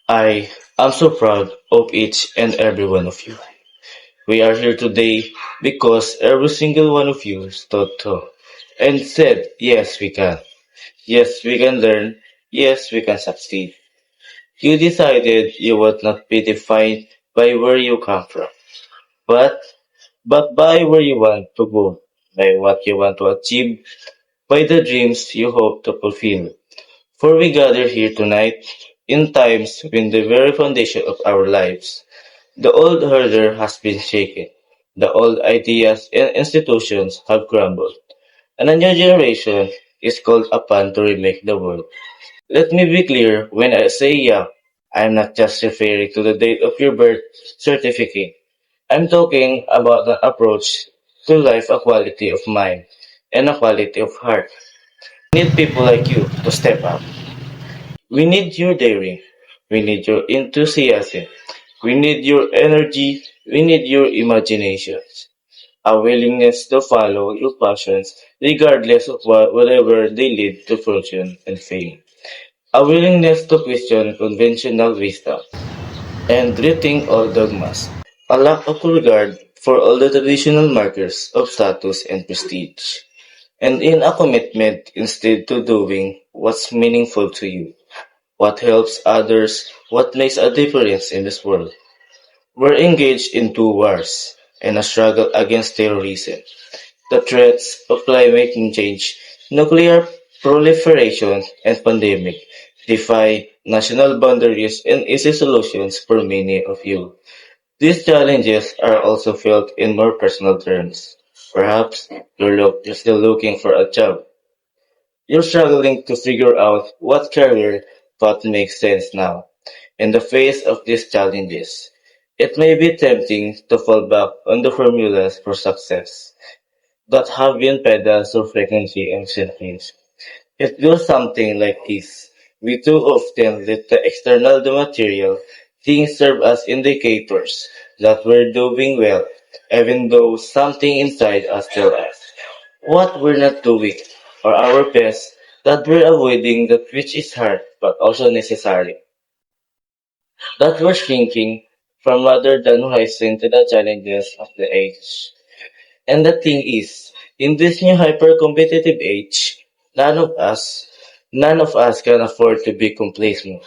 I am so proud of each and every one of you. We are here today because every single one of you stood tall and said, yes, we can. Yes, we can learn. Yes, we can succeed. You decided you would not be defined by where you come from, but, but by where you want to go, by what you want to achieve, by the dreams you hope to fulfill. For we gather here tonight in times when the very foundation of our lives, the old order has been shaken. The old ideas and institutions have crumbled, and a new generation is called upon to remake the world. Let me be clear, when I say young, I'm not just referring to the date of your birth certificate. I'm talking about the approach to life, a quality of mind and a quality of heart. We need people like you to step up. We need your daring. We need your enthusiasm. We need your energy. We need your imagination. A willingness to follow your passions regardless of whatever they lead to fortune and fame. A willingness to question conventional wisdom and rethink all dogmas. A lack of regard for all the traditional markers of status and prestige. And in a commitment instead to doing what's meaningful to you. What helps others, what makes a difference in this world. We're engaged in two wars and a struggle against terrorism, the threats of climate change, nuclear proliferation, and pandemic defy national boundaries and easy solutions for many of you. These challenges are also felt in more personal terms. Perhaps you're still looking for a job. You're struggling to figure out what career path makes sense now. In the face of these challenges, it may be tempting to fall back on the formulas for success that have been peddled through frequency and sentence. It goes something like this. We too often let the external the material things serve as indicators that we're doing well, even though something inside us tells us what we're not doing, or our best, that we're avoiding that which is hard but also necessary, that we're shrinking from rather than rising to the challenges of the age. And the thing is, in this new hyper-competitive age, none of us can afford to be complacent.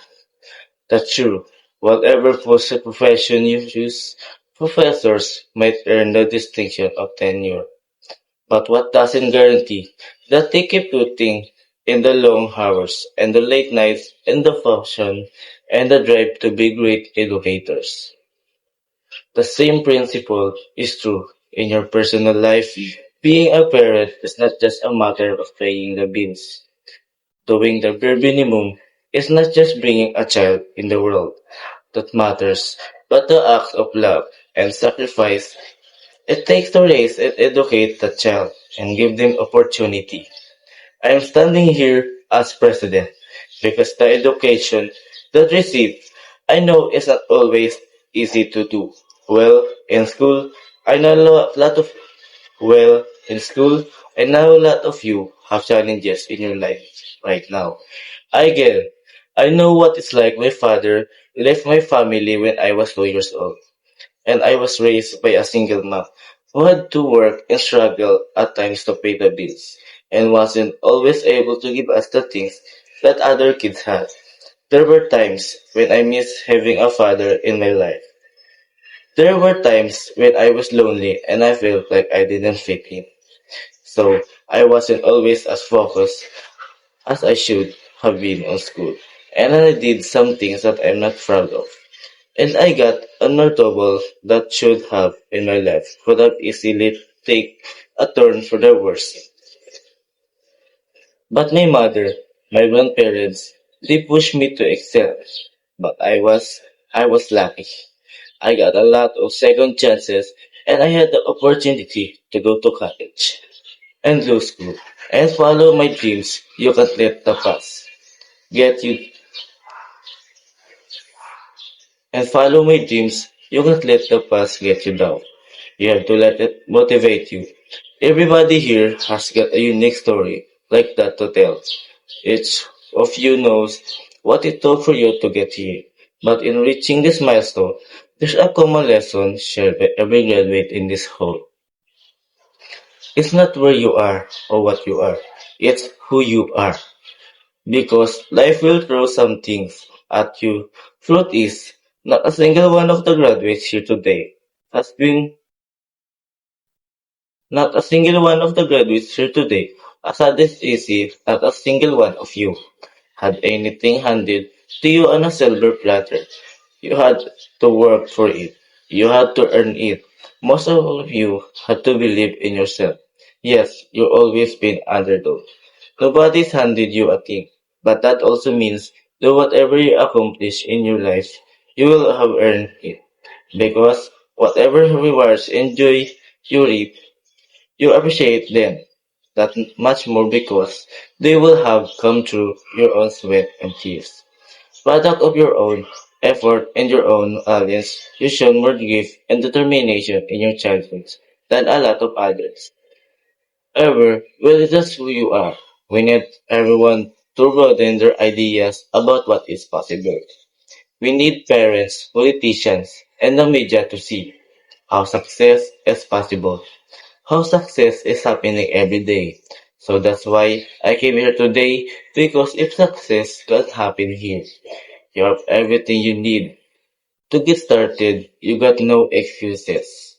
That's true. Whatever profession you choose, professors might earn the distinction of tenure. But what doesn't guarantee that they keep putting in the long hours and the late nights and the function and the drive to be great educators. The same principle is true in your personal life. Being a parent is not just a matter of paying the bills. Doing the bare minimum is not just bringing a child in the world that matters, but the act of love and sacrifice it takes to raise and educate the child and give them opportunity. I am standing here as president because the education that received I know is not always easy to do. Well, in school, I know a lot of well in school, I know a lot of you have challenges in your life right now. I get it. I know what it's like. My father left my family when I was 2 years old and I was raised by a single mom who had to work and struggle at times to pay the bills and wasn't always able to give us the things that other kids had. There were times when I missed having a father in my life. There were times when I was lonely and I felt like I didn't fit in. So I wasn't always as focused as I should have been on school. And I did some things that I'm not proud of. And I got a notable that should have in my life could have easily take a turn for the worse. But my mother, my grandparents, they pushed me to excel. But I was lucky. I got a lot of second chances and I had the opportunity to go to college and law school and follow my dreams. You can't let the past get you and follow my dreams. You can't let the past get you down. You have to let it motivate you. Everybody here has got a unique story like that to tell. Each of you knows what it took for you to get here. But in reaching this milestone, there's a common lesson shared by every graduate in this hall. It's not where you are or what you are, it's who you are. Because life will throw some things at you. Truth is, not a single one of the graduates here today has been not a single one of the graduates here today has had this easy. Not a single one of you had anything handed to you on a silver platter. You had to work for it. You had to earn it. Most of you had to believe in yourself. Yes, you've always been underdog. Nobody's handed you a thing, but that also means that whatever you accomplish in your life, you will have earned it. Because whatever rewards and joy you reap, you appreciate them that much more because they will have come through your own sweat and tears. Product of your own effort and your own talents, you show more grit and determination in your childhood than a lot of others. However, well, that's who you are. We need everyone to broaden their ideas about what is possible. We need parents, politicians, and the media to see how success is possible, how success is happening every day. So that's why I came here today, because if success can happen here, you have everything you need to get started. You got no excuses.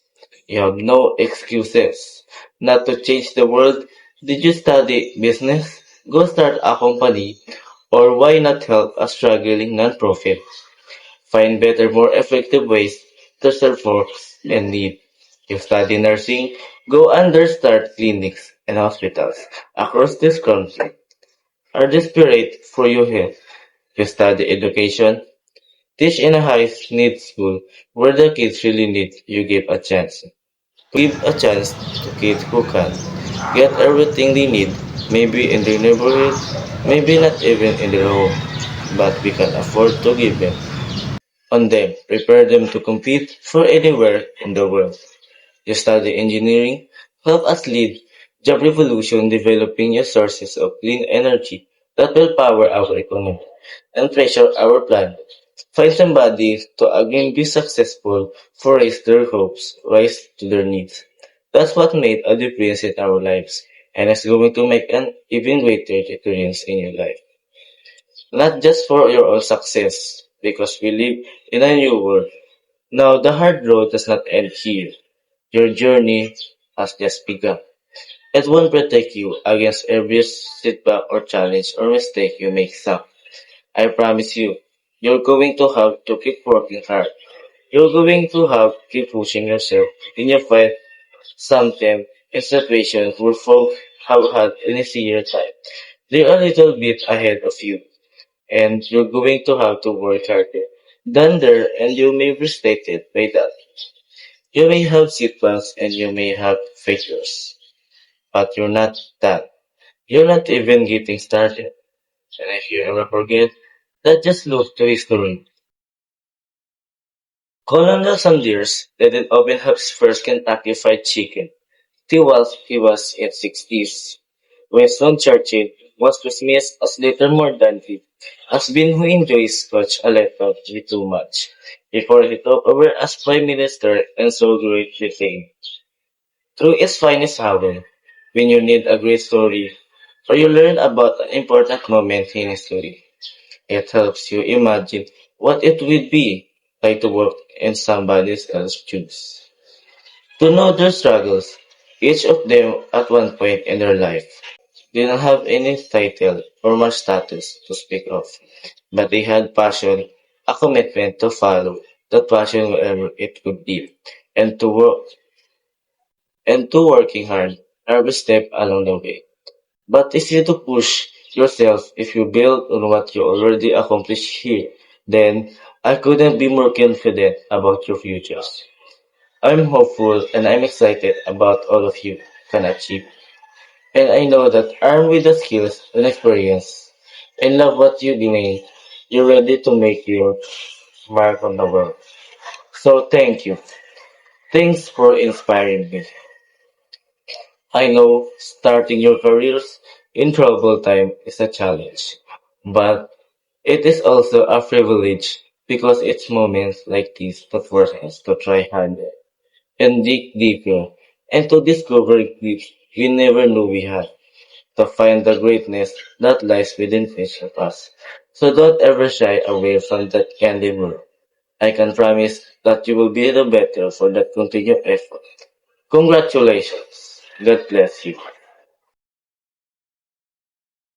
You have no excuses not to change the world. Did you study business? Go start a company. Or why not help a struggling nonprofit? Find better, more effective ways to serve folks in need. You study nursing? Go under start clinics and hospitals across this country are desperate for your help. You study education? Teach in a high-need school where the kids really need you. Give a chance. Give a chance to kids who can get everything they need, maybe in their neighborhood, maybe not even in their home, but we can afford to give them on them, prepare them to compete for anywhere in the world. You study engineering, help us lead job revolution, developing new sources of clean energy that will power our economy and pressure our planet. Find somebody to again be successful for raise their hopes, rise to their needs. That's what made a difference in our lives, and it's going to make an even greater difference in your life. Not just for your own success, because we live in a new world. Now, the hard road does not end here. Your journey has just begun. It won't protect you against every setback or challenge or mistake you make some. I promise you, you're going to have to keep working hard. You're going to have to keep pushing yourself in your fight sometimes in situations where folk have had an easier time. They're a little bit ahead of you, and you're going to have to work harder than there, and you may be frustrated by that. You may have setbacks and you may have failures, but you're not done. You're not even getting started. And if you ever forget, that just look to history. Colonel Sanders didn't open up his first Kentucky Fried Chicken till while he was in 60s. Winston Churchill was dismissed as little more than he has been who enjoys Scotch a little bit too much before he took over as Prime Minister and so greatly famed. Through its finest hour, when you need a great story or you learn about an important moment in history, it helps you imagine what it would be like to walk in somebody else's shoes. To know their struggles, each of them at one point in their life didn't have any title or much status to speak of, but they had passion, a commitment to follow that passion wherever it could lead, and to working hard every step along the way. But it's easy to push yourself if you build on what you already accomplished here. Then I couldn't be more confident about your futures. I'm hopeful and I'm excited about all of you can achieve. And I know that armed with the skills and experience and love what you doing, you're ready to make your mark on the world. So thank you. Thanks for inspiring me. I know starting your careers in troubled time is a challenge, but it is also a privilege because it's moments like these that force us to try harder and dig deeper and to discover gifts we never knew we had, to find the greatness that lies within each of us. So don't ever shy away from that candy world. I can promise that you will be the better for that continued effort. Congratulations. God bless you.